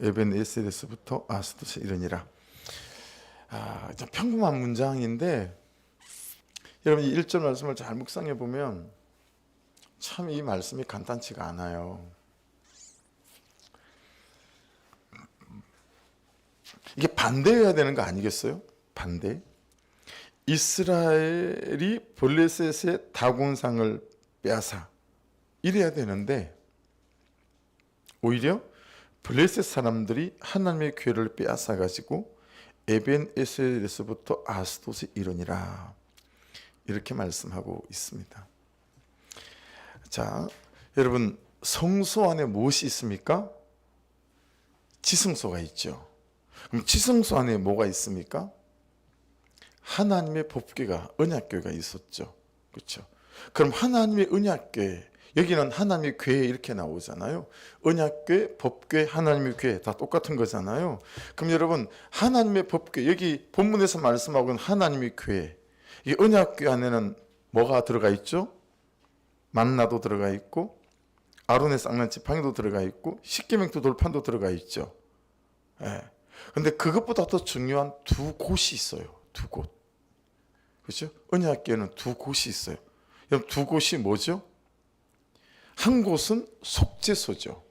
에벤에셀에서부터 아스도스 이르니라. 좀 평범한 문장인데 여러분 이 1절 말씀을 잘 묵상해 보면 참 이 말씀이 간단치가 않아요. 이게 반대해야 되는 거 아니겠어요? 반대. 이스라엘이 블레셋의 다곤상을 빼앗아 이래야 되는데 오히려 블레셋 사람들이 하나님의 교회를 빼앗아 가지고 에벤에셀에서부터 아스돗에 이르니라 이렇게 말씀하고 있습니다. 자, 여러분 성소 안에 무엇이 있습니까? 지성소가 있죠. 그럼 지성소 안에 뭐가 있습니까? 하나님의 법궤가 언약궤가 있었죠. 그렇죠? 그럼 하나님의 언약궤, 여기는 하나님의 궤 이렇게 나오잖아요. 언약궤, 법궤, 하나님의 궤 다 똑같은 거잖아요. 그럼 여러분 하나님의 법궤, 여기 본문에서 말씀하고 있는 하나님의 궤, 이 언약궤 안에는 뭐가 들어가 있죠? 만나도 들어가 있고 아론의 쌍난 지팡이도 들어가 있고 십계명도 돌판도 들어가 있죠. 근데 그것보다 더 중요한 두 곳이 있어요. 두 곳. 그렇죠? 언약궤는 두 곳이 있어요. 그럼 두 곳이 뭐죠? 한 곳은 속죄소죠.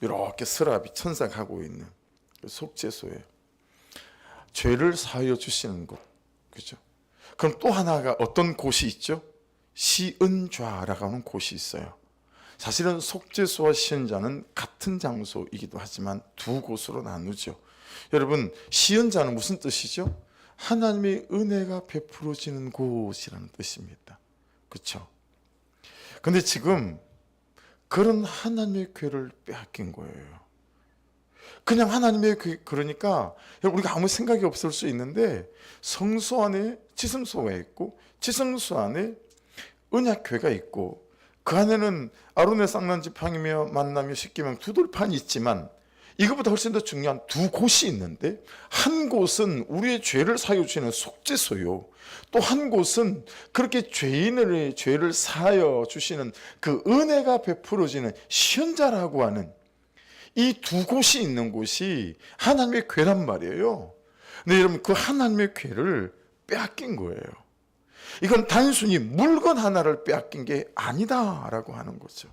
이렇게 서랍이 천상하고 있는 속죄소예요. 죄를 사하여 주시는 곳. 그렇죠? 그럼 또 하나가 어떤 곳이 있죠? 시은좌라고 하는 곳이 있어요. 사실은 속죄소와 시은좌는 같은 장소이기도 하지만 두 곳으로 나누죠. 여러분 시은좌는 무슨 뜻이죠? 하나님의 은혜가 베풀어지는 곳이라는 뜻입니다. 그렇죠? 근데 지금 그런 하나님의 교회를 빼앗긴 거예요. 그냥 하나님의 교회, 그러니까 우리가 아무 생각이 없을 수 있는데 성소 안에 지성소가 있고 지성소 안에 언약궤가 있고 그 안에는 아론의 쌍난 지팡이며 만나며 십계명 두 돌판이 있지만 이것보다 훨씬 더 중요한 두 곳이 있는데 한 곳은 우리의 죄를 사하여 주시는 속죄소요. 또 한 곳은 그렇게 죄인의 죄를 사하여 주시는 그 은혜가 베풀어지는 시은자라고 하는 이 두 곳이 있는 곳이 하나님의 궤란 말이에요. 근데 여러분 그 하나님의 궤를 빼앗긴 거예요. 이건 단순히 물건 하나를 빼앗긴 게 아니다라고 하는 거죠.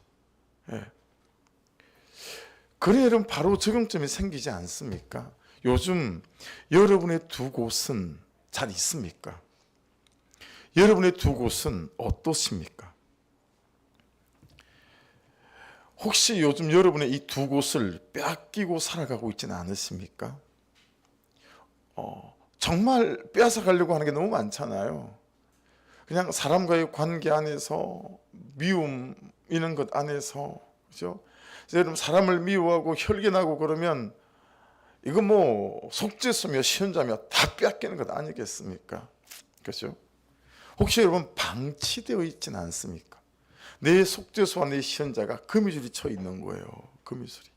그래 여러분 바로 적용점이 생기지 않습니까? 요즘 여러분의 두 곳은 잘 있습니까? 여러분의 두 곳은 어떠십니까? 혹시 요즘 여러분의 이 두 곳을 빼앗기고 살아가고 있지는 않으십니까? 정말 빼앗아 가려고 하는 게 너무 많잖아요. 그냥 사람과의 관계 안에서 미움 이런 것 안에서 그죠? 여러분 사람을 미워하고 혈기나고 그러면 이거 뭐 속죄소며 시은자며 다 빼앗기는 것 아니겠습니까? 그렇죠? 혹시 여러분 방치되어 있지는 않습니까? 내 속죄소와 내 시은자가 거미줄이 쳐 있는 거예요. 거미줄이.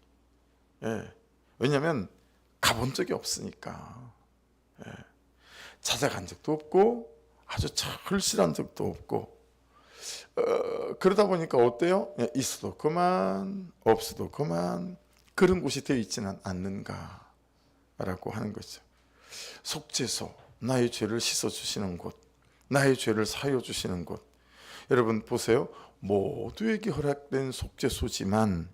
왜냐하면 가본 적이 없으니까. 찾아간 적도 없고 아주 절실한 적도 없고 그러다 보니까 어때요? 있어도 그만 없어도 그만 그런 곳이 되어 있지는 않는가라고 하는 거죠. 속죄소, 나의 죄를 씻어주시는 곳, 나의 죄를 사하여 주시는 곳. 여러분 보세요. 모두에게 허락된 속죄소지만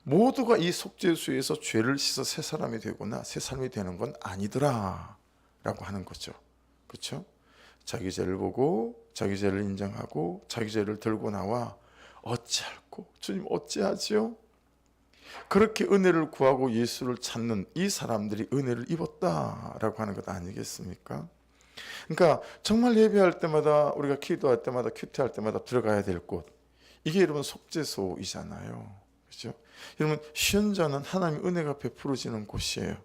모두가 이 속죄소에서 죄를 씻어 새 사람이 되거나 새 사람이 되는 건 아니더라 라고 하는 거죠. 그렇죠? 자기 죄를 보고 자기 죄를 인정하고 자기 죄를 들고 나와 어찌할꼬 주님 어찌하지요? 그렇게 은혜를 구하고 예수를 찾는 이 사람들이 은혜를 입었다라고 하는 것 아니겠습니까? 그러니까 정말 예배할 때마다 우리가 기도할 때마다 큐티할 때마다 들어가야 될 곳, 이게 여러분 속죄소이잖아요. 그렇죠? 여러분 시은자는 하나님의 은혜가 베풀어지는 곳이에요.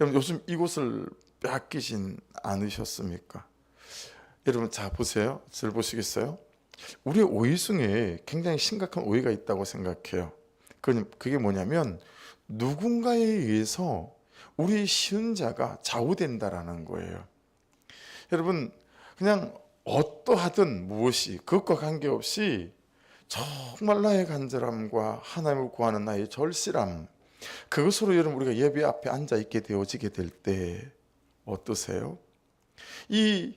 여러분 요즘 이곳을 빼앗기진 않으셨습니까? 여러분 자 보세요. 잘 보시겠어요? 우리의 오해 중에 굉장히 심각한 오해가 있다고 생각해요. 그게 뭐냐면 누군가에 의해서 우리 시은자가 좌우된다라는 거예요. 여러분 그냥 어떠하든 무엇이 그것과 관계없이 정말 나의 간절함과 하나님을 구하는 나의 절실함 그것으로 여러분 우리가 예배 앞에 앉아 있게 되어지게 될 때 어떠세요? 이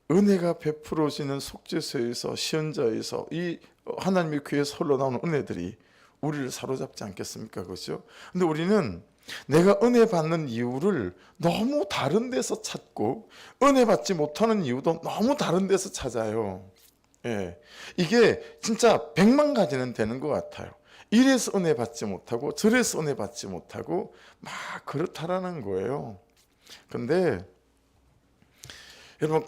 은혜가 베풀어지는 속죄소에서 시연자에서 이 하나님의 교회에서 흘러나오는 은혜들이 우리를 사로잡지 않겠습니까? 그렇죠? 근데 우리는 내가 은혜 받는 이유를 너무 다른 데서 찾고 은혜 받지 못하는 이유도 너무 다른 데서 찾아요. 예, 이게 진짜 100만 가지는 되는 것 같아요. 이래서 은혜 받지 못하고 저래서 은혜 받지 못하고 막 그렇다라는 거예요. 근데 여러분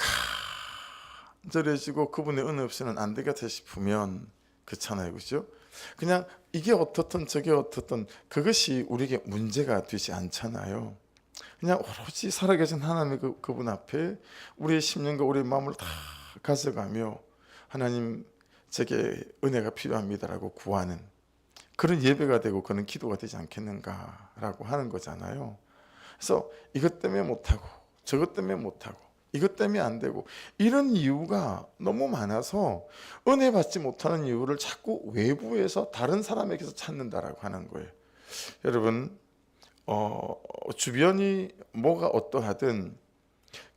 간절해지고 그분의 은혜 없이는 안 되겠다 싶으면 그렇잖아요. 그죠? 그냥 이게 어떻든 저게 어떻든 그것이 우리에게 문제가 되지 않잖아요. 그냥 오로지 살아계신 하나님의 그분 앞에 우리의 심령과 우리의 마음을 다 가져가며 하나님 제게 은혜가 필요합니다라고 구하는 그런 예배가 되고 그런 기도가 되지 않겠는가라고 하는 거잖아요. 그래서 이것 때문에 못하고 저것 때문에 못하고 이것 때문에 안 되고 이런 이유가 너무 많아서 은혜 받지 못하는 이유를 자꾸 외부에서 다른 사람에게서 찾는다라고 하는 거예요. 여러분 주변이 뭐가 어떠하든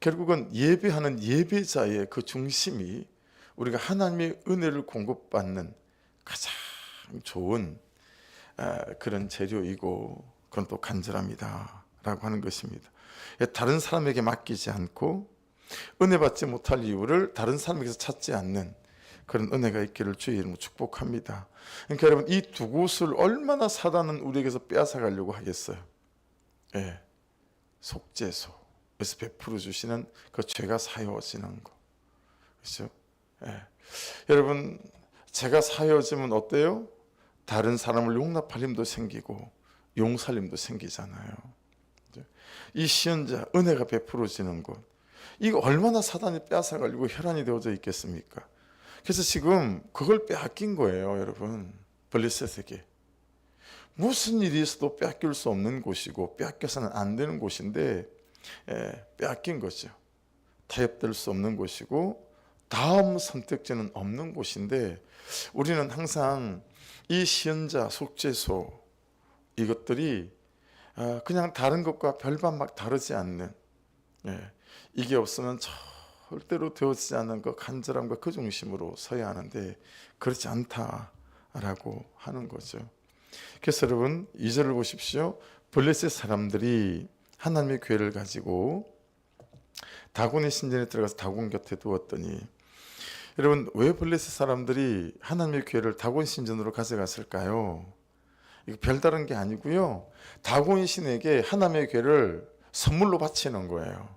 결국은 예배하는 예배자의 그 중심이 우리가 하나님의 은혜를 공급받는 가장 좋은 그런 재료이고 그건 또 간절합니다 라고 하는 것입니다. 다른 사람에게 맡기지 않고 은혜 받지 못할 이유를 다른 사람에게서 찾지 않는 그런 은혜가 있기를 주의 이름으로 축복합니다. 그러니까 여러분 이 두 곳을 얼마나 사단은 우리에게서 빼앗아 가려고 하겠어요. 예, 속죄소에서 베풀어 주시는 그 죄가 사여지는 거, 그렇죠? 예. 여러분 죄가 사여지면 어때요? 다른 사람을 용납할 힘도 생기고 용서할 힘도 생기잖아요. 이 시연자 은혜가 베풀어지는 것, 이거 얼마나 사단이 빼앗아 가지고 혈안이 되어져 있겠습니까? 그래서 지금 그걸 빼앗긴 거예요, 여러분. 블레셋에게 무슨 일이 있어도 빼앗길 수 없는 곳이고 빼앗겨서는 안 되는 곳인데 빼앗긴 거죠. 타협될 수 없는 곳이고 다음 선택지는 없는 곳인데 우리는 항상 이 시연자 속죄소 이것들이 그냥 다른 것과 별반 막 다르지 않는, 이게 없으면 절대로 되어지지 않는 그 간절함과 그 중심으로 서야 하는데 그렇지 않다라고 하는 거죠. 그래서 여러분 2절을 보십시오. 블레셋 사람들이 하나님의 교회를 가지고 다곤의 신전에 들어가서 다곤 곁에 두었더니, 여러분 왜 블레셋 사람들이 하나님의 교회를 다곤 신전으로 가져갔을까요? 이거 별다른 게 아니고요. 다곤 신에게 하나님의 교회를 선물로 바치는 거예요.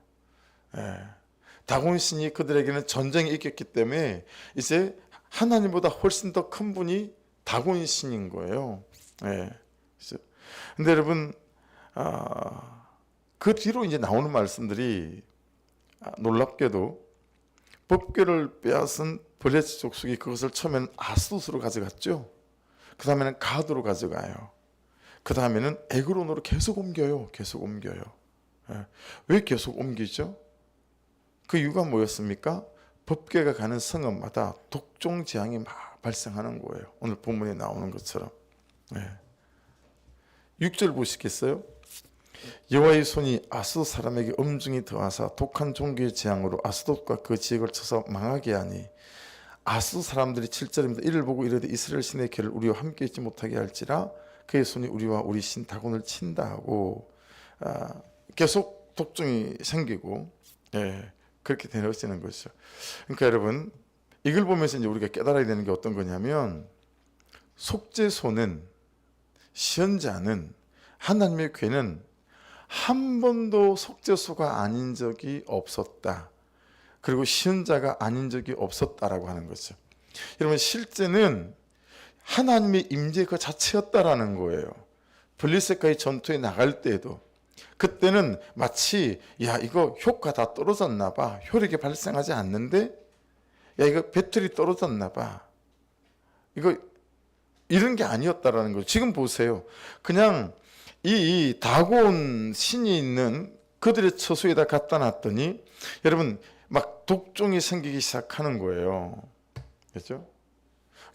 다곤 신이 그들에게는 전쟁이 이겼기 때문에 이제 하나님보다 훨씬 더 큰 분이 다곤 신인 거예요. 근데 여러분 그 뒤로 이제 나오는 말씀들이 놀랍게도 법궤를 빼앗은 블레셋 족속이 그것을 처음에는 아스돗으로 가져갔죠. 그 다음에는 가드로 가져가요. 그 다음에는 에그론으로 계속 옮겨요. 왜 계속 옮기죠? 그 이유가 뭐였습니까? 법궤가 가는 성읍마다 독종 재앙이 막 발생하는 거예요. 오늘 본문에 나오는 것처럼. 6절 보시겠어요? 여호와의 손이 아스돗 사람에게 엄중히 더하사 독한 종교의 재앙으로 아스돗과 그 지역을 쳐서 망하게 하니, 아스돗 사람들이 7절입니다. 이를 보고 이르되 이스라엘 신의 괴를 우리와 함께 있지 못하게 할지라 그의 손이 우리와 우리 신 다곤을 친다 하고 계속 독종이 생기고 그렇게 되어지는 것이죠. 그러니까 여러분 이걸 보면서 이제 우리가 깨달아야 되는 게 어떤 거냐면, 속죄소는, 시연자는, 하나님의 괴는 한 번도 속죄소가 아닌 적이 없었다. 그리고 시연자가 아닌 적이 없었다라고 하는 거죠. 여러분 실제는 하나님의 임재 그 자체였다라는 거예요. 블레셋과의 전투에 나갈 때에도 그때는 마치 이거 효과 다 떨어졌나 봐, 효력이 발생하지 않는데 이거 배틀이 떨어졌나 봐, 이거 이런 게 아니었다라는 거죠. 지금 보세요. 그냥 이 다곤 신이 있는 그들의 처소에다 갖다 놨더니 여러분 막 독종이 생기기 시작하는 거예요. 그렇죠?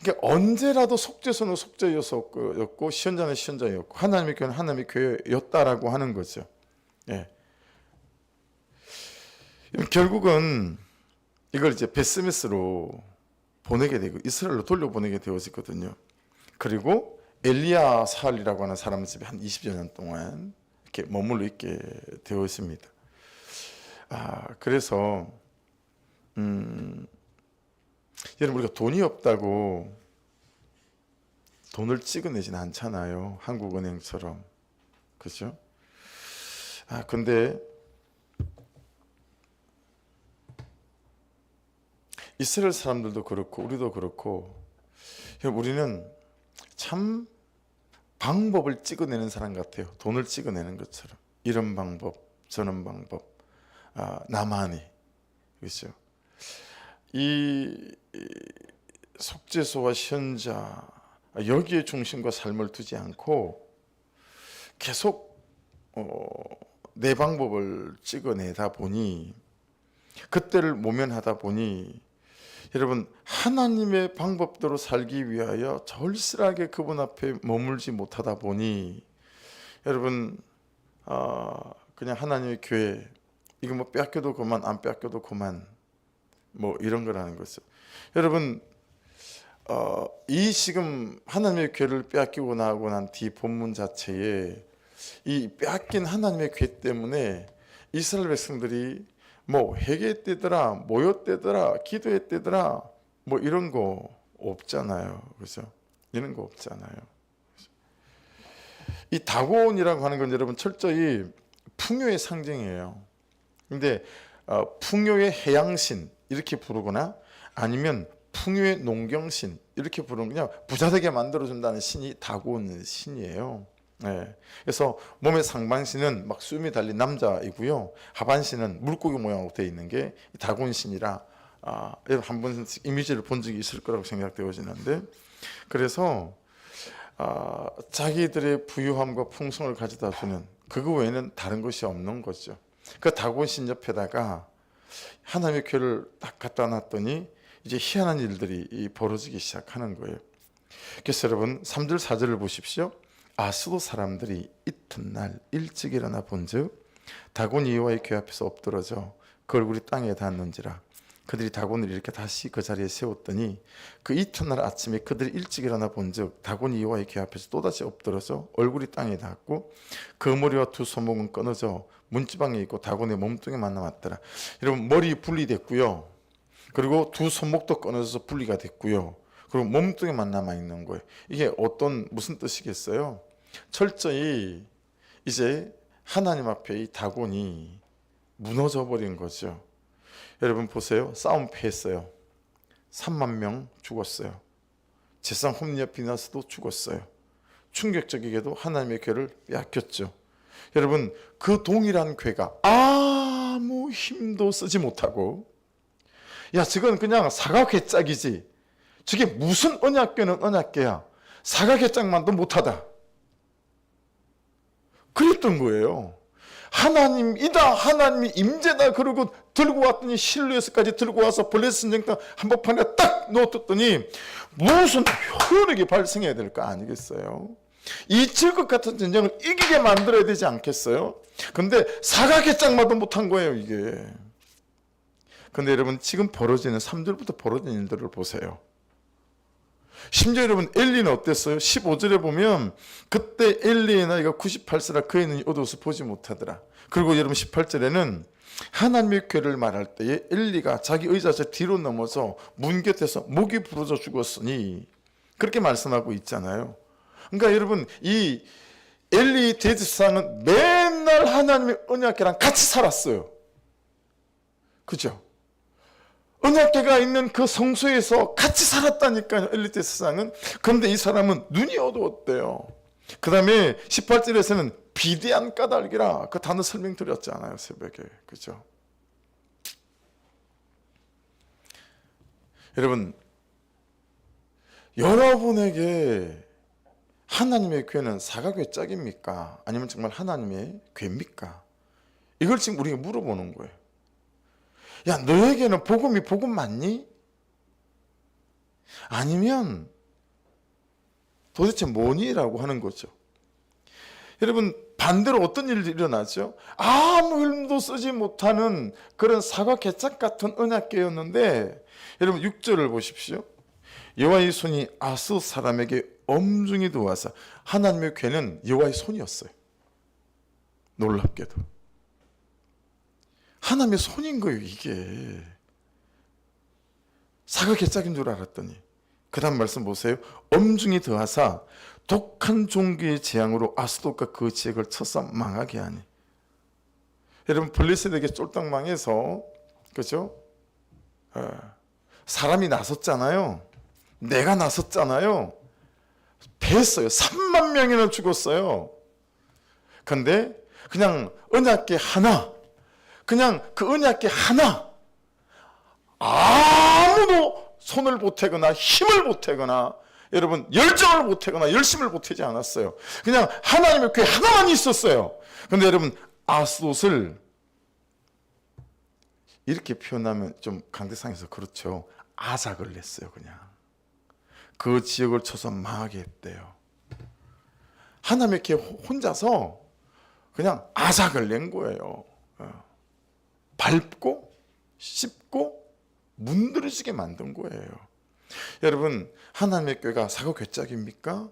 그러니까 언제라도 속죄소는 속죄였고 시현자는 시현자였고 하나님의 교회는 하나님의 교회였다라고 하는 거죠. 예. 결국은 이걸 이제 베스메스로 보내게 되고 이스라엘로 돌려보내게 되어지거든요. 그리고 엘리야 사할이라고 하는 사람 집에 한 20여 년 동안 이렇게 머물러 있게 되었습니다. 그래서 여러분 우리가 돈이 없다고 돈을 찍어내진 않잖아요. 한국은행처럼. 그죠? 근데 이스라엘 사람들도 그렇고 우리도 그렇고 우리는 참 방법을 찍어내는 사람 같아요. 돈을 찍어내는 것처럼. 이런 방법, 저런 방법, 나만이. 그렇죠? 이 속죄소와 시현자 여기에 중심과 삶을 두지 않고 계속 내 방법을 찍어내다 보니 그때를 모면하다 보니 여러분 하나님의 방법대로 살기 위하여 절실하게 그분 앞에 머물지 못하다 보니 여러분 그냥 하나님의 교회 이거 뭐 빼앗겨도 그만 안 빼앗겨도 그만 뭐 이런 거라는 거죠. 여러분 이 지금 하나님의 교회를 빼앗기고 나고 난 뒤 본문 자체에 이 빼앗긴 하나님의 교회 때문에 이스라엘 백성들이 뭐 회개했대더라, 모였대더라, 기도했대더라, 뭐 이런 거 없잖아요. 그죠? 이런 거 없잖아요. 이 다곤이라고 하는 건 여러분 철저히 풍요의 상징이에요. 근데 풍요의 해양신 이렇게 부르거나 아니면 풍요의 농경신 이렇게 부르는 그냥 부자되게 만들어준다는 신이 다곤 신이에요. 네. 그래서 몸의 상반신은 막 수염이 달린 남자이고요. 하반신은 물고기 모양으로 되어 있는 게 다곤신이라 여러분 한 번씩 이미지를 본 적이 있을 거라고 생각되어지는데 그래서 자기들의 부유함과 풍성을 가져다 주는 그거 외에는 다른 것이 없는 거죠. 그 다곤신 옆에다가 하나님의 교회를 딱 갖다 놨더니 이제 희한한 일들이 벌어지기 시작하는 거예요. 그래서 여러분 3절 4절을 보십시오. 아수도 사람들이 이튿날 일찍 일어나 본즉 다곤이 여호와의 궤 앞에서 엎드러져 그 얼굴이 땅에 닿는지라 그들이 다곤을 이렇게 다시 그 자리에 세웠더니 그 이튿날 아침에 그들이 일찍 일어나 본즉 다곤이 여호와의 궤 앞에서 또다시 엎드러져 얼굴이 땅에 닿고 그 머리와 두 손목은 끊어져 문지방에 있고 다곤의 몸뚱이 만나왔더라. 여러분 머리 분리됐고요. 그리고 두 손목도 끊어져서 분리가 됐고요. 그리고 몸뚱이만 남아 있는 거예요. 이게 무슨 뜻이겠어요? 철저히 이제 하나님 앞에 이 다곤이 무너져 버린 거죠. 여러분 보세요. 싸움 패했어요. 3만 명 죽었어요. 제상 홈리아 비나스도 죽었어요. 충격적이게도 하나님의 궤를 빼앗겼죠. 여러분 그 동일한 궤가 아무 힘도 쓰지 못하고 야 저건 그냥 사각회 짝이지 저게 무슨 언약궤는 언약궤야 사각회 짝만도 못하다 그랬던 거예요. 하나님이다 하나님이 임재다 그러고 들고 왔더니 실루에서까지 들고 와서 블레스 전쟁터 한복판에 딱 놓았더니 무슨 효력이 발생해야 될 거 아니겠어요? 이 질것 같은 전쟁을 이기게 만들어야 되지 않겠어요? 근데 사각의 짝마도 못한 거예요 이게. 근데 여러분 지금 벌어지는 3절부터 벌어지는 일들을 보세요. 심지어 여러분 엘리는 어땠어요? 15절에 보면 그때 엘리의 나이가 98세라 그의 눈이 어두워서 보지 못하더라. 그리고 여러분 18절에는 하나님의 궤를 말할 때에 엘리가 자기 의자에서 뒤로 넘어서 문 곁에서 목이 부러져 죽었으니 그렇게 말씀하고 있잖아요. 그러니까 여러분 이 엘리 대제사장은 맨날 하나님의 언약궤랑 같이 살았어요. 그죠? 언약궤가 있는 그 성소에서 같이 살았다니까요. 엘리 대제사장은. 그런데 이 사람은 눈이 어두웠대요. 그 다음에 18절에서는 비대한 까닭이라 그 단어 설명드렸잖아요 새벽에. 그죠? 여러분 여러분에게 하나님의 궤는 사각의 짝입니까? 아니면 정말 하나님의 궤입니까? 이걸 지금 우리가 물어보는 거예요. 야 너에게는 복음이 복음 맞니? 아니면 도대체 뭐니라고 하는 거죠. 여러분, 반대로 어떤 일이 일어나죠? 아무 힘도 쓰지 못하는 그런 사과 개짝 같은 언약궤였는데, 여러분 6절을 보십시오. 여호와의 손이 아스 사람에게 엄중히 도와서, 하나님의 궤는 여호와의 손이었어요. 놀랍게도 하나님의 손인 거예요. 이게 사과 개짝인 줄 알았더니, 그 다음 말씀 보세요. 엄중히 더하사 독한 종기의 재앙으로 아스돗과 그 지역을 쳐서 망하게 하니. 여러분, 블레셋에게 쫄딱 망해서, 그죠? 사람이 나섰잖아요. 내가 나섰잖아요. 패했어요. 3만 명이나 죽었어요. 근데 그냥 언약궤 하나, 그냥 그 언약궤 하나, 아무도 손을 보태거나 힘을 보태거나, 여러분 열정을 보태거나 열심을 보태지 않았어요. 그냥 하나님의 궤 하나만 있었어요. 근데 여러분, 아스돗을 이렇게 표현하면 좀 강대상에서 그렇죠. 아작을 냈어요. 그냥 그 지역을 쳐서 망하게 했대요. 하나님의 궤 혼자서 그냥 아작을 낸 거예요. 밟고 씹고 문드러지게 만든 거예요. 여러분, 하나님의 궤가 사과 괴짝입니까?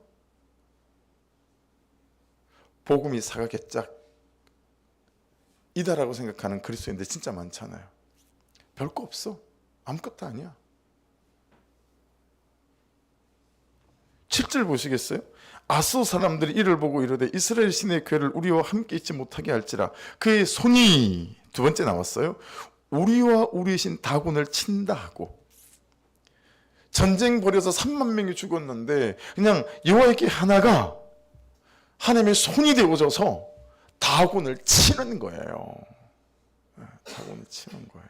복음이 사과 괴짝이다라고 생각하는 그리스도인들 진짜 많잖아요. 별거 없어. 아무것도 아니야. 7절 보시겠어요? 아스 사람들이 이를 보고 이르되 이스라엘 신의 궤를 우리와 함께 있지 못하게 할지라. 그의 손이, 두 번째 나왔어요. 우리와 우리 신 다곤을 친다 하고. 전쟁 벌여서 3만 명이 죽었는데 그냥 여호와의 궤 하나가 하나님의 손이 되어져서 다곤을 치는 거예요. 다곤을 치는 거예요.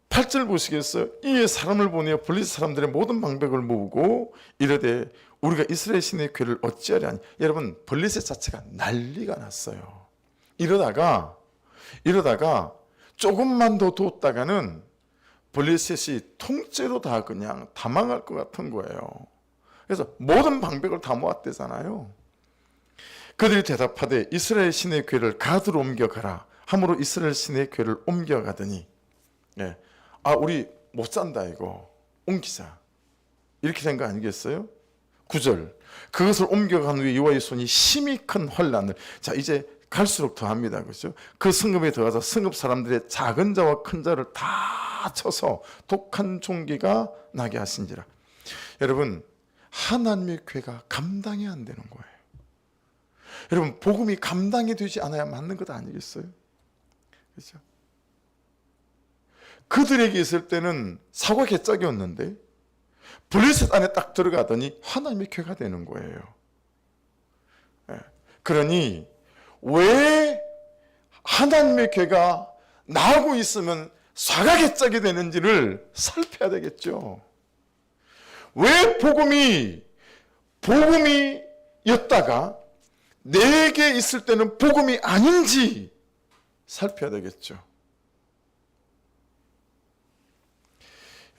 8절 보시겠어요? 이에 사람을 보내어 블레셋 사람들의 모든 방백을 모으고 이르되 우리가 이스라엘 신의 궤를 어찌하려 하니. 여러분, 블레셋 자체가 난리가 났어요. 이러다가 조금만 더 뒀다가는 블레셋이 통째로 다 그냥 다 망할 것 같은 거예요. 그래서 모든 방백을 다 모았대잖아요. 그들이 대답하되 이스라엘 신의 궤를 가드로 옮겨가라 함으로 이스라엘 신의 궤를 옮겨가더니, 우리 못 산다, 이거 옮기자, 이렇게 된 거 아니겠어요? 9절, 그것을 옮겨간 후에 여호와의 손이 심히 큰 환난을. 자, 이제 갈수록 더합니다. 그렇죠? 그 성읍에 들어가서 성읍 사람들의 작은 자와 큰 자를 다 쳐서 독한 종기가 나게 하신지라. 여러분, 하나님의 궤가 감당이 안 되는 거예요. 여러분, 복음이 감당이 되지 않아야 맞는 것 아니겠어요? 그렇죠? 그들에게 있을 때는 사과 개짝이었는데 블레셋 안에 딱 들어가더니 하나님의 궤가 되는 거예요. 그러니 왜 하나님의 궤가 나하고 있으면 사과 개짝이 되는지를 살펴야 되겠죠. 왜 복음이었다가 내게 있을 때는 복음이 아닌지 살펴야 되겠죠.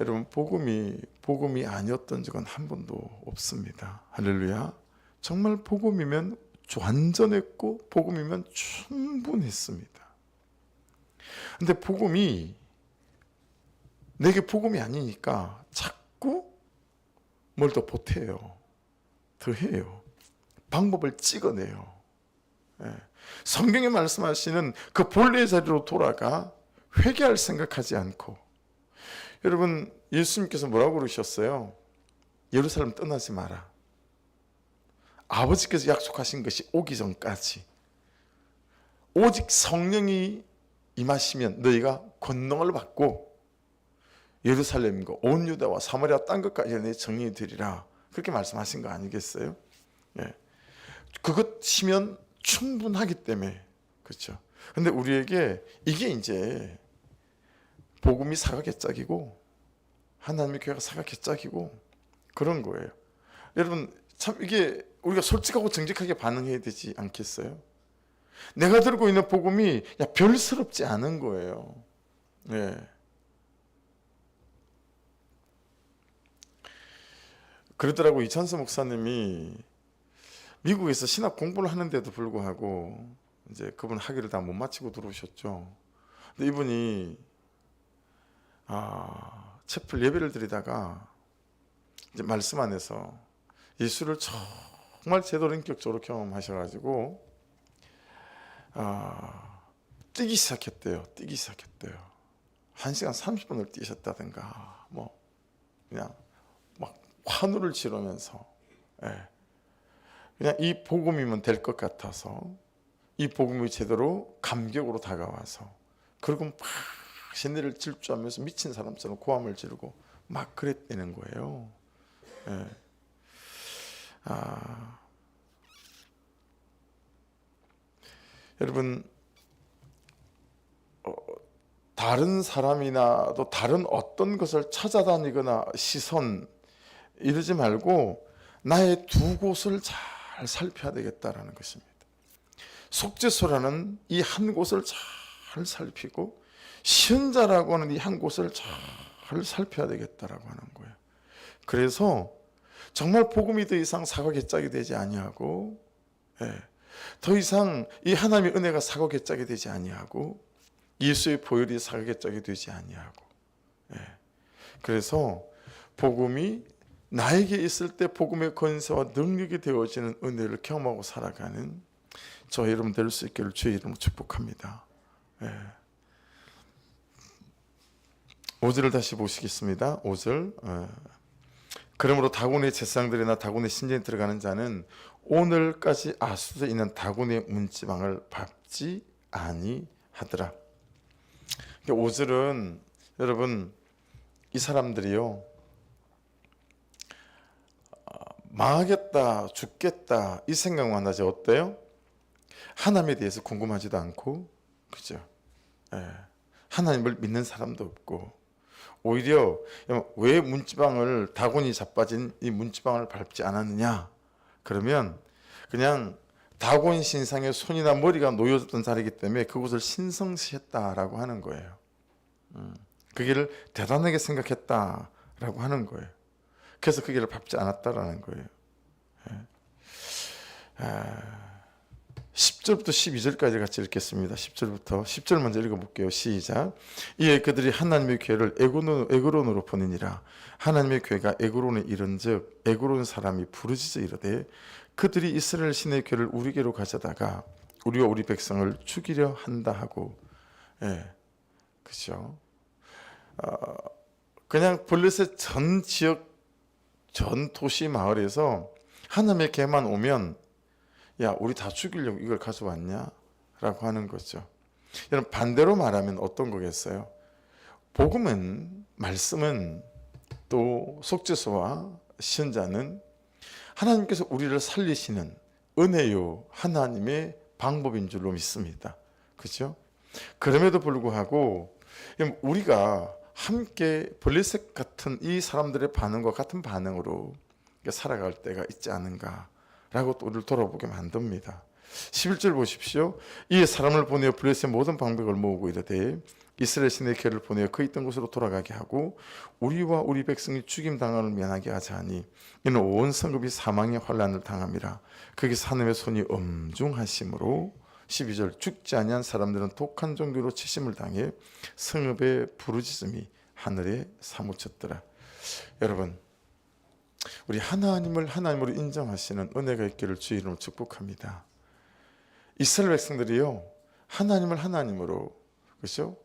여러분, 복음이 아니었던 적은 한 번도 없습니다. 할렐루야. 정말 복음이면 완전했고 복음이면 충분했습니다. 근데 복음이 내게 복음이 아니니까 자꾸 뭘 더 보태요. 더 해요. 방법을 찍어내요. 성경에 말씀하시는 그 본래의 자리로 돌아가 회개할 생각하지 않고. 여러분, 예수님께서 뭐라고 그러셨어요? 예루살렘 떠나지 마라. 아버지께서 약속하신 것이 오기 전까지 오직 성령이 임하시면 너희가 권능을 받고 예루살렘과 온 유다와 사마리아 땅 끝까지 내 정의에 되리라. 그렇게 말씀하신 거 아니겠어요? 그것이면 충분하기 때문에. 그렇죠? 근데 우리에게 이게 이제 복음이 사과 개짝이고 하나님의 궤가 사과 개짝이고 그런 거예요. 여러분, 참 이게 우리가 솔직하고 정직하게 반응해야 되지 않겠어요? 내가 들고 있는 복음이 별스럽지 않은 거예요. 그러더라고. 이찬수 목사님이 미국에서 신학 공부를 하는데도 불구하고 이제 그분 학위를 다 못 마치고 들어오셨죠. 근데 이분이 채플 예배를 드리다가 이제 말씀 안에서 예수를 정말 제대로 인격적으로 경험하셔가지고 뛰기 시작했대요. 1시간 30분을 뛰셨다든가 뭐 그냥 막 환호를 지르면서 그냥 이 복음이면 될 것 같아서 이 복음이 제대로 감격으로 다가와서 그리고 막 신내를 질주하면서 미친 사람처럼 고함을 지르고 막 그랬다는 거예요. 여러분, 다른 사람이나 또 다른 어떤 것을 찾아다니거나 시선 이러지 말고 나의 두 곳을 잘 살펴야 되겠다라는 것입니다. 속죄소라는 이 한 곳을 잘 살피고 시은자라고 하는 이 한 곳을 잘 살펴야 되겠다라고 하는 거예요. 그래서 정말 복음이 더 이상 사과개짝이 되지 아니하고 더 이상 이 하나님의 은혜가 사과개짝이 되지 아니하고 예수의 보혈이 사과개짝이 되지 아니하고 그래서 복음이 나에게 있을 때 복음의 권세와 능력이 되어지는 은혜를 경험하고 살아가는 저 여러분 될 수 있기를 주의 이름으로 축복합니다. 5절을 다시 보시겠습니다. 5절 그러므로 다곤의 제사장들이나 다곤의 신전에 들어가는 자는 오늘까지 아수에 있는 다곤의 문지방을 밟지 아니하더라. 5절은 여러분 이 사람들이요 망하겠다 죽겠다 이 생각만 하지 어때요? 하나님에 대해서 궁금하지도 않고 그죠? 하나님을 믿는 사람도 없고 오히려 왜 문지방을 다곤이 자빠진 이 문지방을 밟지 않았느냐 그러면 그냥 다곤 신상의 손이나 머리가 놓여졌던 자리이기 때문에 그곳을 신성시했다라고 하는 거예요. 그 길을 대단하게 생각했다라고 하는 거예요. 그래서 그 길을 밟지 않았다라는 거예요. 10절부터 12절까지 같이 읽겠습니다. 10절 먼저 읽어볼게요. 시작. 이에 그들이 하나님의 괴를 에그론으로 보내니라. 하나님의 괴가 에그론에 이른즉 에그론 사람이 부르짖어 이르되 그들이 이스라엘 신의 괴를 우리에게로 가져다가 우리와 우리 백성을 죽이려 한다 하고 그죠? 그냥 블레셋 전 지역 전 도시 마을에서 하나님의 괴만 오면 야 우리 다 죽이려고 이걸 가져왔냐? 라고 하는 거죠. 여러분 반대로 말하면 어떤 거겠어요? 복음은 말씀은 또 속죄소와 시은자는 하나님께서 우리를 살리시는 은혜요 하나님의 방법인 줄로 믿습니다. 그렇죠? 그럼에도 불구하고 우리가 함께 블레셋 같은 이 사람들의 반응과 같은 반응으로 살아갈 때가 있지 않은가 라고 또 우리를 돌아보게 만듭니다. 11절 보십시오. 이에 사람을 보내어 블레셋의 모든 방백을 모으고 이르되 이스라엘 신의 괴를 보내어 그 있던 곳으로 돌아가게 하고 우리와 우리 백성이 죽임당함을 면하게 하자 하니 이는 온 성읍이 사망의 환난을 당함이라. 거기서 하나님의 손이 엄중하심으로 12절 죽지 아니한 사람들은 독한 종교로 치심을 당해 성읍의 부르짖음이 하늘에 사무쳤더라. 여러분 우리 하나님을 하나님으로 인정하시는 은혜가 있기를 주의 이름으로 축복합니다. 이스라엘 백성들이요 하나님을 하나님으로 그렇죠?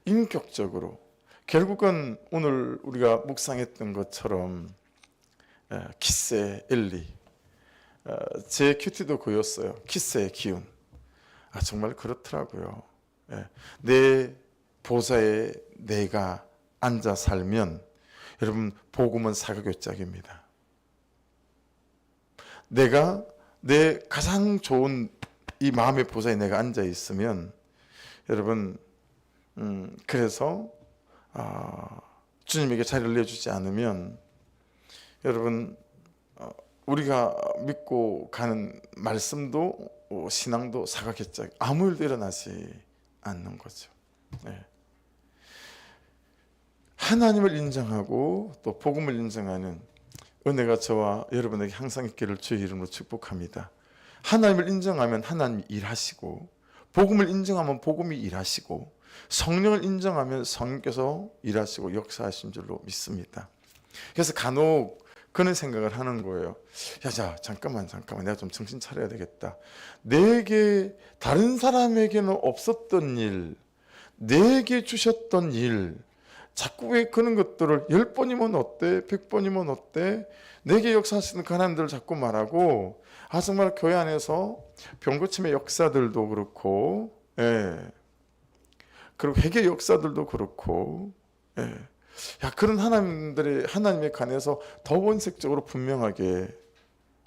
인격적으로 결국은 오늘 우리가 묵상했던 것처럼 키스의 엘리 제 큐티도 그였어요. 키스의 기운. 정말 그렇더라고요. 내 보좌에 내가 앉아 살면 여러분 복음은 사각교짝입니다. 내가 내 가장 좋은 이 마음의 보좌에 내가 앉아 있으면 여러분 그래서 주님에게 자리를 내주지 않으면 여러분 우리가 믿고 가는 말씀도 신앙도 사각개짝 아무 일도 일어나지 않는 거죠. 하나님을 인정하고 또 복음을 인정하는 은혜가 저와 여러분에게 항상 있기를 주의 이름으로 축복합니다. 하나님을 인정하면 하나님이 일하시고, 복음을 인정하면 복음이 일하시고, 성령을 인정하면 성령께서 일하시고 역사하신 줄로 믿습니다. 그래서 간혹 그런 생각을 하는 거예요. 자, 잠깐만, 내가 좀 정신 차려야 되겠다. 내게, 다른 사람에게는 없었던 일, 내게 주셨던 일, 자꾸 왜 그런 것들을 10번이면 어때? 100번이면 어때? 내게 역사하시는 그 하나님들을 자꾸 말하고, 정말 교회 안에서 병고침의 역사들도 그렇고, 그리고 회개 역사들도 그렇고, 그런 하나님에 관해서 더 원색적으로 분명하게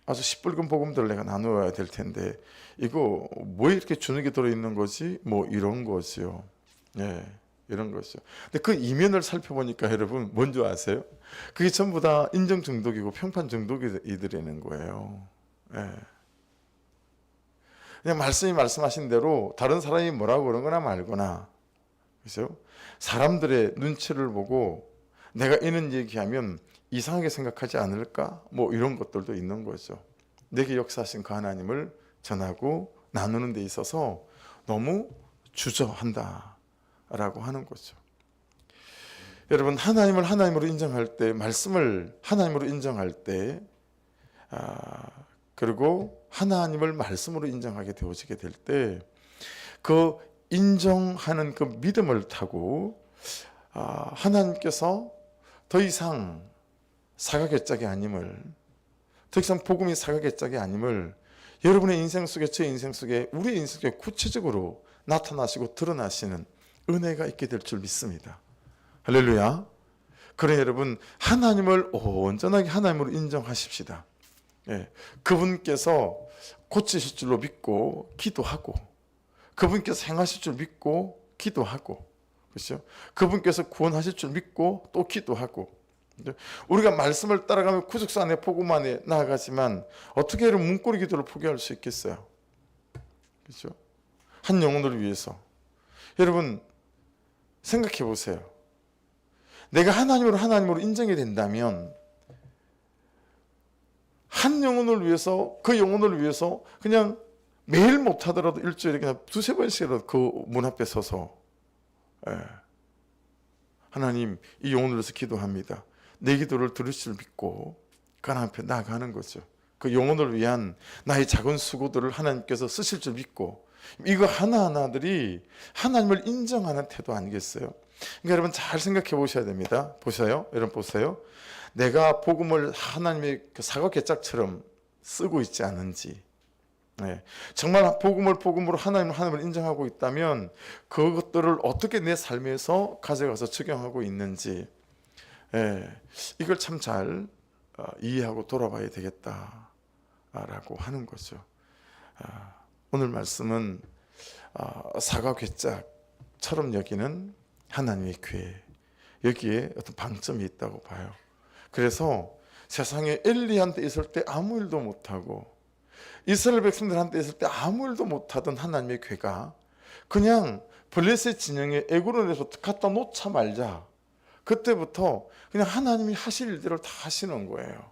아주 시뻘건 복음들을 내가 나누어야 될 텐데, 이거 뭐 이렇게 주눅이 들어있는 거지? 뭐 이런 거지요. 이런 거죠. 근데 그 이면을 살펴보니까 여러분 뭔지 아세요? 그게 전부 다 인정 중독이고 평판 중독이들이는 거예요. 그냥 말씀이 말씀하신 대로 다른 사람이 뭐라고 그러거나 말거나, 그죠? 사람들의 눈치를 보고 내가 이런 얘기하면 이상하게 생각하지 않을까? 뭐 이런 것들도 있는 거죠. 내게 역사하신 그 하나님을 전하고 나누는 데 있어서 너무 주저한다 라고 하는 거죠. 여러분, 하나님을 하나님으로 인정할 때, 말씀을 하나님으로 인정할 때, 그리고 하나님을 말씀으로 인정하게 되어지게 될 때, 그 인정하는 그 믿음을 타고 하나님께서 더 이상 사각개짝이 아님을, 더 이상 복음이 사각개짝이 아님을 여러분의 인생 속에, 제 인생 속에, 우리의 인생 속에 구체적으로 나타나시고 드러나시는 은혜가 있게 될 줄 믿습니다. 할렐루야. 그래 여러분, 하나님을 온전하게 하나님으로 인정하십시다. 그분께서 고치실 줄로 믿고 기도하고, 그분께서 행하실 줄 믿고 기도하고, 그렇죠? 그분께서 구원하실 줄 믿고 또 기도하고. 우리가 말씀을 따라가면 구속사 안에 복음 안에 나아가지만 어떻게 여러분 문고리 기도를 포기할 수 있겠어요? 그렇죠? 한 영혼을 위해서. 여러분 생각해 보세요. 내가 하나님으로 인정이 된다면 한 영혼을 위해서, 그 영혼을 위해서 그냥 매일 못하더라도 일주일에 그냥 2-3번씩이라도 그 문 앞에 서서 하나님, 이 영혼을 위해서 기도합니다. 내 기도를 들으실 믿고 그 하나님 앞에 나아가는 거죠. 그 영혼을 위한 나의 작은 수고들을 하나님께서 쓰실 줄 믿고, 이거 하나하나들이 하나님을 인정하는 태도 아니겠어요? 그러니까 여러분 잘 생각해 보셔야 됩니다. 보세요. 여러분 보세요. 내가 복음을 하나님의 그 사각개짝처럼 쓰고 있지 않은지, 정말 복음으로 하나님을 인정하고 있다면 그것들을 어떻게 내 삶에서 가져가서 적용하고 있는지, 이걸 참 잘 이해하고 돌아봐야 되겠다라고 하는 거죠. 오늘 말씀은 사과궤짝처럼 여기는 하나님의 교회, 여기에 어떤 방점이 있다고 봐요. 그래서 세상에 엘리한테 있을 때 아무 일도 못하고 이스라엘 백성들한테 있을 때 아무 일도 못하던 하나님의 교회가 그냥 블레셋 진영에 에그론에서 갖다 놓자 말자, 그때부터 그냥 하나님이 하실 일들을 다 하시는 거예요.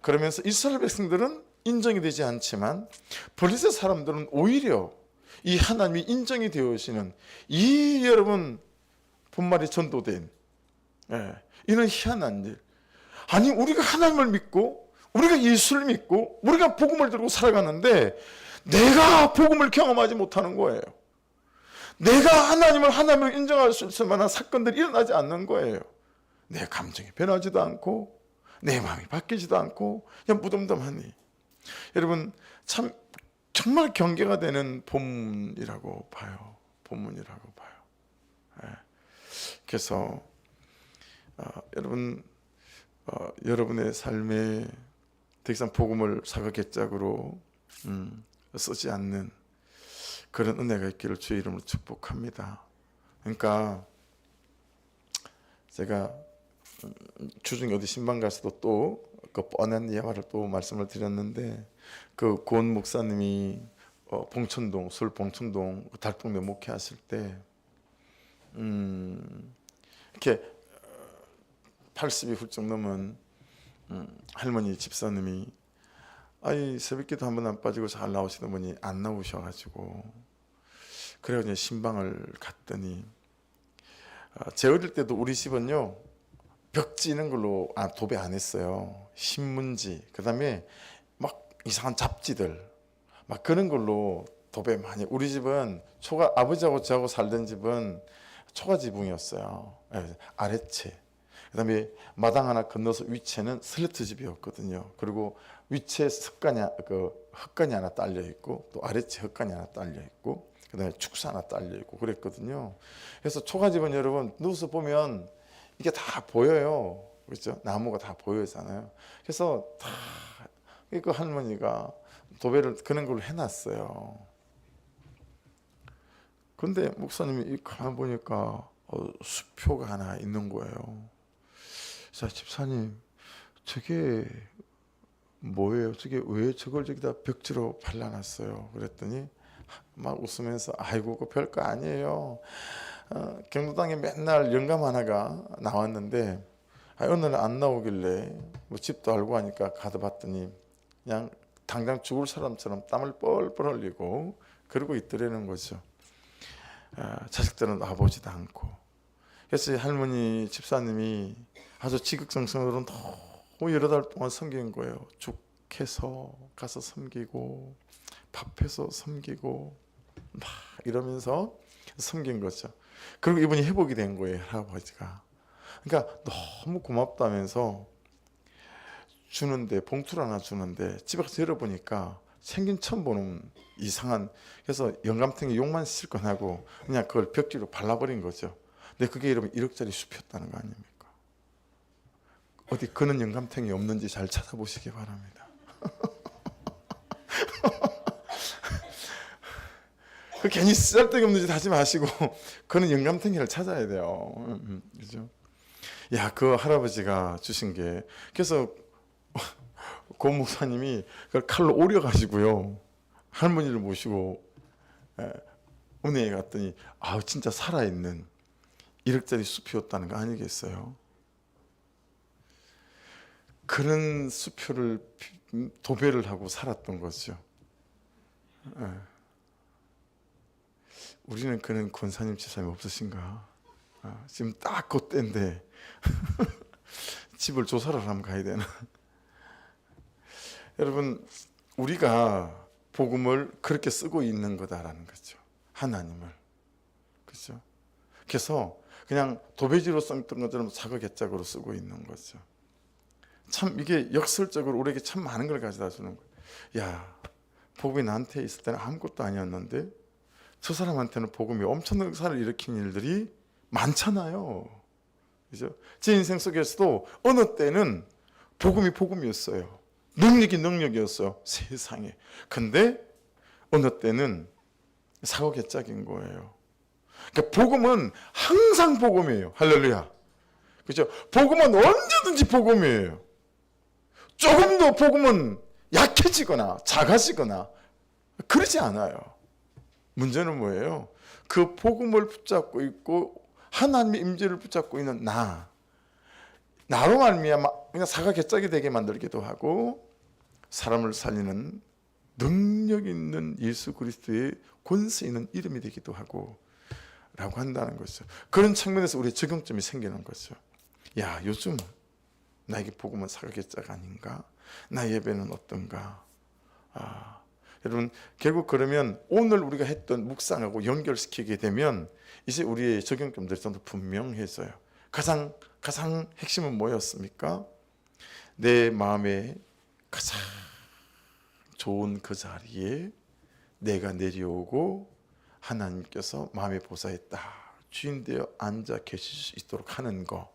그러면서 이스라엘 백성들은 인정이 되지 않지만 블레셋 사람들은 오히려 이 하나님이 인정이 되어지는 이 여러분 분말이 전도된 이런 희한한 일. 아니 우리가 하나님을 믿고 우리가 예수를 믿고 우리가 복음을 들고 살아가는데 내가 복음을 경험하지 못하는 거예요. 내가 하나님을 인정할 수 있을 만한 사건들이 일어나지 않는 거예요. 내 감정이 변하지도 않고 내 마음이 바뀌지도 않고 그냥 무덤덤하니. 여러분 참 정말 경계가 되는 본문이라고 봐요. 본문이라고 봐요. 그래서 여러분의 삶에 더 이상 복음을 사각개짝으로 쓰지 않는 그런 은혜가 있기를 주의 이름으로 축복합니다. 그러니까 제가 주중에 어디 신방 가서도 또 그 뻔한 예화를 또 말씀을 드렸는데, 그 고은 목사님이 봉천동 서울 봉천동 달동네 목회하실 때 이렇게 80이 훌쩍 넘은 할머니 집사님이 아이 새벽기도 한 번 안 빠지고 잘 나오시던 분이 안 나오셔가지고 그래가지고 신방을 갔더니 제 어릴 때도 우리 집은요 벽지 이런 걸로 도배 안 했어요. 신문지 그다음에 막 이상한 잡지들 막 그런 걸로 도배 많이. 우리 집은 아버지하고 저하고 살던 집은 초가 지붕이었어요. 아래채. 그다음에 마당 하나 건너서 위채는 슬래트 집이었거든요. 그리고 위채 헛간이 하나 딸려 있고 또 아래채 헛간이 하나 딸려 있고 그다음에 축사 하나 딸려 있고 그랬거든요. 그래서 초가 집은 여러분 누워서 보면 이게 다 보여요. 그렇죠? 나무가 다 보이잖아요. 그래서 다 그 할머니가 도배를 그런 걸로 해놨어요. 근데 목사님이 가만 보니까 수표가 하나 있는 거예요. 자, 집사님, 저게 뭐예요? 저게 왜 저걸 저기다 벽지로 발라놨어요? 그랬더니 막 웃으면서 아이고 그 별거 아니에요. 경로당에 맨날 영감 하나가 나왔는데 오늘 안 나오길래 뭐 집도 알고 하니까 가다 봤더니 그냥 당장 죽을 사람처럼 땀을 뻘뻘 흘리고 그러고 있더라는 거죠. 자식들은 와보지도 않고. 그래서 할머니 집사님이 아주 지극정성으로 너무 여러 달 동안 섬긴 거예요. 죽해서 가서 섬기고 밥해서 섬기고 막 이러면서 섬긴 거죠. 그리고 이분이 회복이 된 거예요, 할아버지가. 그러니까 너무 고맙다면서 주는데 봉투를 하나 주는데 집에 가서 열어보니까 생긴 처음 보는 이상한. 그래서 영감탱이 욕만 실컷 하고 그냥 그걸 벽지로 발라버린 거죠. 근데 그게 여러분 1억짜리 숲이었다는 거 아닙니까? 어디 그는 영감탱이 없는지 잘 찾아보시기 바랍니다. 그 괜히 쓸데기 없는 짓 하지 마시고 그는 영감탱이를 찾아야 돼요. 그죠? 야, 그 할아버지가 주신 게. 그래서 고 목사님이 그걸 칼로 오려가지고요 할머니를 모시고 은혜에 갔더니 진짜 살아있는 1억짜리 숲이었다는 거 아니겠어요? 그런 수표를 도배를 하고 살았던 거죠. 우리는 그런 권사님 집사님 없으신가? 지금 딱 그때인데 집을 조사를 하면 가야 되나? 여러분, 우리가 복음을 그렇게 쓰고 있는 거다라는 거죠. 하나님을. 그렇죠? 그래서 그냥 도배지로 썼던 것처럼 사각개짝으로 쓰고 있는 거죠. 참 이게 역설적으로 우리에게 참 많은 걸 가져다 주는 거예요. 야, 복음이 나한테 있을 때는 아무것도 아니었는데 저 사람한테는 복음이 엄청난 역사를 일으킨 일들이 많잖아요. 그죠? 제 인생 속에서도 어느 때는 복음이 복음이었어요. 능력이 능력이었어요. 세상에. 근데 어느 때는 사고개짝인 거예요. 그러니까 복음은 항상 복음이에요. 할렐루야. 그죠? 복음은 언제든지 복음이에요. 조금 더 복음은 약해지거나 작아지거나 그러지 않아요. 문제는 뭐예요? 그 복음을 붙잡고 있고 하나님의 임재를 붙잡고 있는 나로 말미암아 그냥 사각개짝이 되게 만들기도 하고 사람을 살리는 능력 있는 예수 그리스도의 권세 있는 이름이 되기도 하고 라고 한다는 거죠. 그런 측면에서 우리의 적용점이 생기는 거죠. 야, 요즘 나에게 복음은 사각개짝 아닌가? 나 예배는 어떤가? 여러분, 결국 그러면 오늘 우리가 했던 묵상하고 연결시키게 되면 이제 우리의 적용점들이 좀 더 분명해져요. 가장 핵심은 뭐였습니까? 내 마음에 가장 좋은 그 자리에 내가 내려오고 하나님께서 마음의 보좌에 딱 주인되어 앉아 계실 수 있도록 하는 거,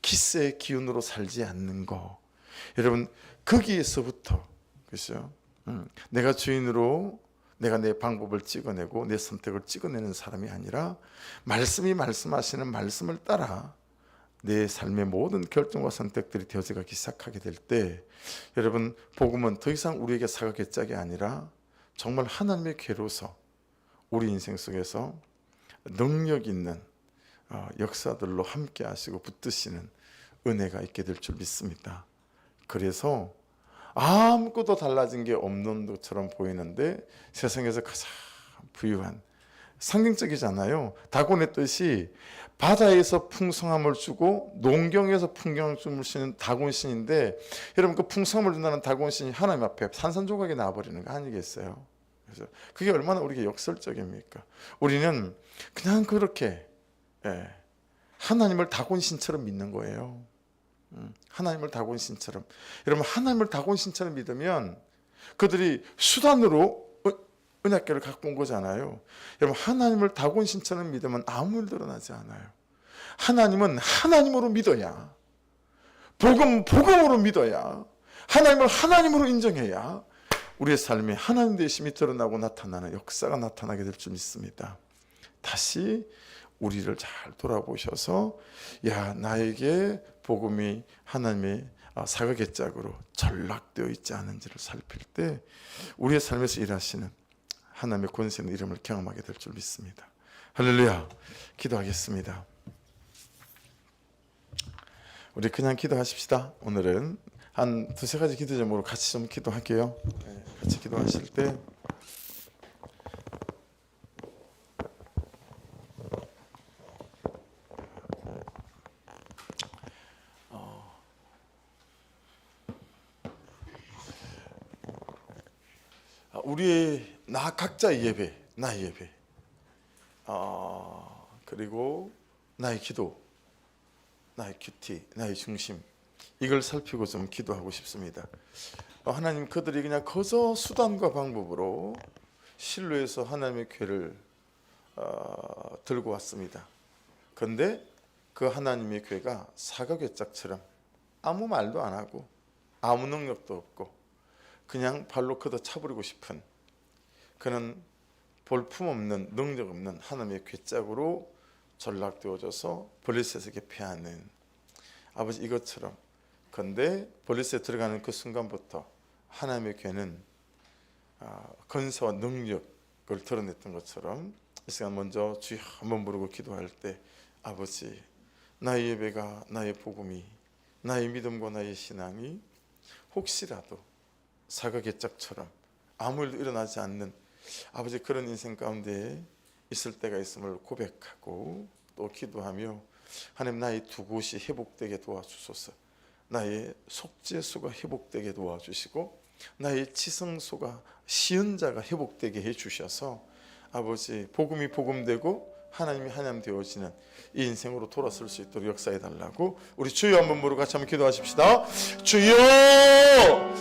기세의 기운으로 살지 않는 거. 여러분, 거기에서부터, 그렇죠? 내가 주인으로 내가 내 방법을 찍어내고 내 선택을 찍어내는 사람이 아니라 말씀이 말씀하시는 말씀을 따라 내 삶의 모든 결정과 선택들이 되어져가기 시작하게 될 때, 여러분, 복음은 더 이상 우리에게 사각개짝이 아니라 정말 하나님의 궤로서 우리 인생 속에서 능력 있는 역사들로 함께 하시고 붙드시는 은혜가 있게 될 줄 믿습니다. 그래서 아무것도 달라진 게 없는 것처럼 보이는데 세상에서 가장 부유한, 상징적이잖아요. 다곤의 뜻이 바다에서 풍성함을 주고 농경에서 풍경을 주시는 다곤신인데, 여러분 그 풍성함을 준다는 다곤신이 하나님 앞에 산산조각이 나와버리는 거 아니겠어요? 그래서 그게 얼마나 우리에게 역설적입니까? 우리는 그냥 그렇게 하나님을 다곤신처럼 믿는 거예요. 하나님을 다곤신처럼. 여러분 하나님을 다곤신처럼 믿으면 그들이 수단으로 은약궤를 갖고 온 거잖아요. 여러분 하나님을 다곤신처럼 믿으면 아무 일도 일어나지 않아요. 하나님은 하나님으로 믿어야, 복음으로 믿어야, 하나님을 하나님으로 인정해야 우리의 삶에 하나님 되심이 드러나고 나타나는 역사가 나타나게 될 줄 믿습니다. 다시 우리를 잘 돌아보셔서 나에게 복음이 하나님의 사각의 짝으로 전락되어 있지 않은지를 살필 때 우리의 삶에서 일하시는 하나님의 권세의 이름을 경험하게 될 줄 믿습니다. 할렐루야. 기도하겠습니다. 우리 그냥 기도하십시다. 오늘은 한 두세 가지 기도 제목으로 같이 좀 기도할게요. 같이 기도하실 때 우리의 각자의 예배, 나의 예배, 그리고 나의 기도, 나의 큐티, 나의 중심, 이걸 살피고 좀 기도하고 싶습니다. 하나님, 그들이 그냥 거저 수단과 방법으로 실로에서 하나님의 궤를 들고 왔습니다. 그런데 그 하나님의 궤가 사각의 짝처럼 아무 말도 안 하고 아무 능력도 없고 그냥 발로 걷어 차버리고 싶은 그는 볼품없는, 능력 없는 하나님의 궤짝으로 전락되어져서 블레셋에게 패하는 아버지, 이것처럼. 그런데 블레셋에 들어가는 그 순간부터 하나님의 궤는 건세와 능력을 드러냈던 것처럼 이 시간 먼저 주여 한번 부르고 기도할 때, 아버지, 나의 예배가, 나의 복음이, 나의 믿음과 나의 신앙이 혹시라도 사각의 짝처럼 아무 일도 일어나지 않는 아버지, 그런 인생 가운데 있을 때가 있음을 고백하고 또 기도하며, 하나님, 나의 두 곳이 회복되게 도와주소서. 나의 속죄소가 회복되게 도와주시고 나의 지성소가, 시은자가 회복되게 해주셔서 아버지, 복음이 복음되고 하나님이 하나님 되어지는 이 인생으로 돌아설 수 있도록 역사해 달라고 우리 주여 한번 부르고 같이 한번 기도하십시다. 주여!